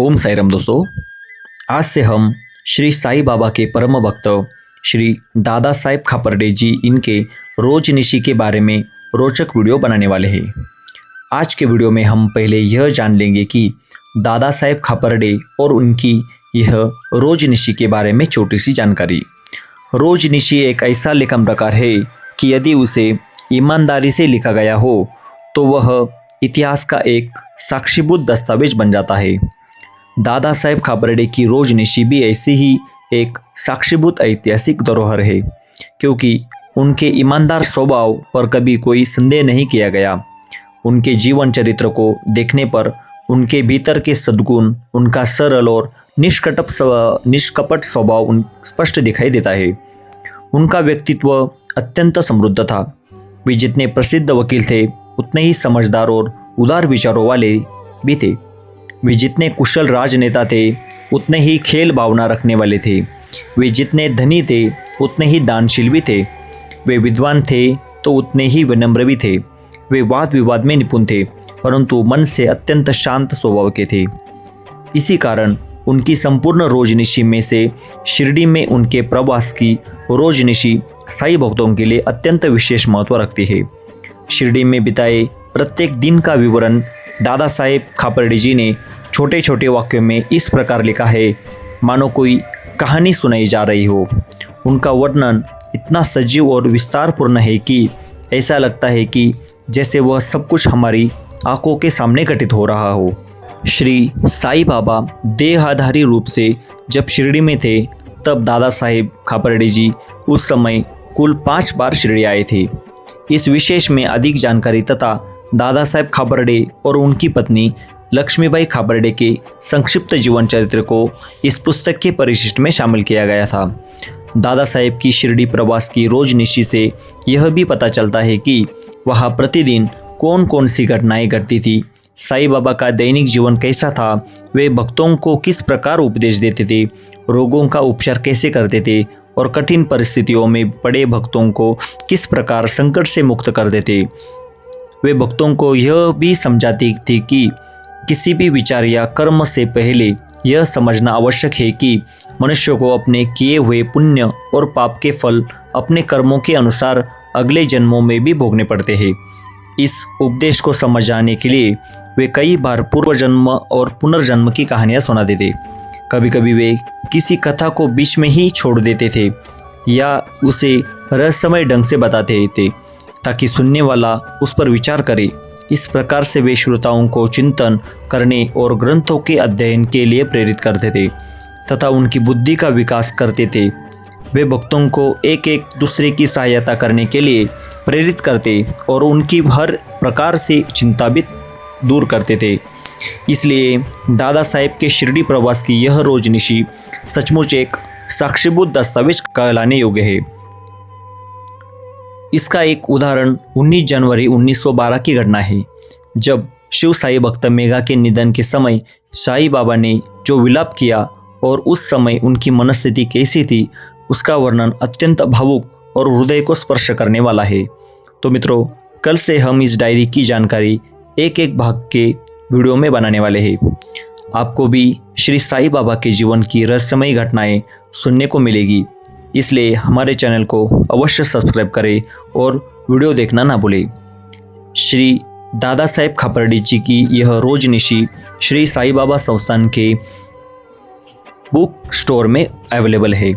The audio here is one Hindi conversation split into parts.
ओम साई राम दोस्तों, आज से हम श्री साईं बाबा के परम भक्त श्री दादा साहेब खापर्डे जी इनके रोजनिशी के बारे में रोचक वीडियो बनाने वाले हैं। आज के वीडियो में हम पहले यह जान लेंगे कि दादा साहेब खापर्डे और उनकी यह रोजनिशी के बारे में छोटी सी जानकारी। रोजनिशी एक ऐसा लेखन प्रकार है कि यदि उसे ईमानदारी से लिखा गया हो तो वह इतिहास का एक साक्षीभूत दस्तावेज बन जाता है। दादा साहेब खापर्डे की रोजनिशी भी ऐसी ही एक साक्षीभूत ऐतिहासिक धरोहर है, क्योंकि उनके ईमानदार स्वभाव पर कभी कोई संदेह नहीं किया गया। उनके जीवन चरित्र को देखने पर उनके भीतर के सद्गुण, उनका सरल और निष्कपट स्वभाव स्पष्ट दिखाई देता है। उनका व्यक्तित्व अत्यंत समृद्ध था। वे जितने प्रसिद्ध वकील थे उतने ही समझदार और उदार विचारों वाले भी थे। वे जितने कुशल राजनेता थे उतने ही खेल भावना रखने वाले थे। वे जितने धनी थे उतने ही दानशील भी थे। वे विद्वान थे तो उतने ही विनम्र भी थे। वे वाद विवाद में निपुण थे, परंतु मन से अत्यंत शांत स्वभाव के थे। इसी कारण उनकी संपूर्ण रोजनिशी में से शिरडी में उनके प्रवास की रोजनिशी साईं भक्तों के लिए अत्यंत विशेष महत्व रखती है। शिरडी में बिताए प्रत्येक दिन का विवरण दादा साहेब खापर्डे जी ने छोटे छोटे वाक्यों में इस प्रकार लिखा है, मानो कोई कहानी सुनाई जा रही हो। उनका वर्णन इतना सजीव और विस्तारपूर्ण है कि ऐसा लगता है कि जैसे वह सब कुछ हमारी आंखों के सामने घटित हो रहा हो। श्री साईं बाबा देहाधारी रूप से जब शिरडी में थे तब दादा साहेब खापर्डे जी उस समय कुल 5 बार शिरडी आए थे। इस विशेष में अधिक जानकारी तथा दादा साहेब खापर्डे और उनकी पत्नी लक्ष्मीबाई खापर्डे के संक्षिप्त जीवन चरित्र को इस पुस्तक के परिशिष्ट में शामिल किया गया था। दादा साहेब की शिरडी प्रवास की रोजनिशी से यह भी पता चलता है कि वहाँ प्रतिदिन कौन कौन सी घटनाएं घटती थी, साईं बाबा का दैनिक जीवन कैसा था, वे भक्तों को किस प्रकार उपदेश देते थे, रोगों का उपचार कैसे करते थे और कठिन परिस्थितियों में पड़े भक्तों को किस प्रकार संकट से मुक्त करते थे। वे भक्तों को यह भी समझाती थी कि किसी भी विचार या कर्म से पहले यह समझना आवश्यक है कि मनुष्य को अपने किए हुए पुण्य और पाप के फल अपने कर्मों के अनुसार अगले जन्मों में भी भोगने पड़ते हैं। इस उपदेश को समझाने के लिए वे कई बार पूर्व जन्म और पुनर्जन्म की कहानियाँ सुनाते थे। कभी कभी वे किसी कथा को बीच में ही छोड़ देते थे या उसे रहस्यमय ढंग से बताते थे ताकि सुनने वाला उस पर विचार करे। इस प्रकार से वे श्रोताओं को चिंतन करने और ग्रंथों के अध्ययन के लिए प्रेरित करते थे तथा उनकी बुद्धि का विकास करते थे। वे भक्तों को एक एक दूसरे की सहायता करने के लिए प्रेरित करते और उनकी हर प्रकार से चिंता भी दूर करते थे। इसलिए दादा साहेब के शिरडी प्रवास की यह रोजनिशी सचमुच एक साक्षीभूत दस्तावेज कहलाने योग्य है। इसका एक उदाहरण 19 जनवरी 1912 की घटना है, जब शिव साई भक्त मेघा के निधन के समय साईं बाबा ने जो विलाप किया और उस समय उनकी मनस्थिति कैसी थी, उसका वर्णन अत्यंत भावुक और हृदय को स्पर्श करने वाला है। तो मित्रों, कल से हम इस डायरी की जानकारी एक एक भाग के वीडियो में बनाने वाले हैं। आपको भी श्री साईं बाबा के जीवन की रहस्यमयी घटनाएं सुनने को मिलेगी, इसलिए हमारे चैनल को अवश्य सब्सक्राइब करें और वीडियो देखना ना भूलें। श्री दादा साहेब खापर्डे जी की यह रोजनिशी श्री साईं बाबा संस्थान के बुक स्टोर में अवेलेबल है।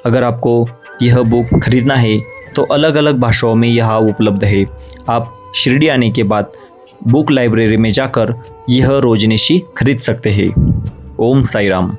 अगर आपको यह बुक खरीदना है तो अलग अलग भाषाओं में यह उपलब्ध है। आप शिरडी आने के बाद बुक लाइब्रेरी में जाकर यह रोजनिशी खरीद सकते हैं। ओम साई राम।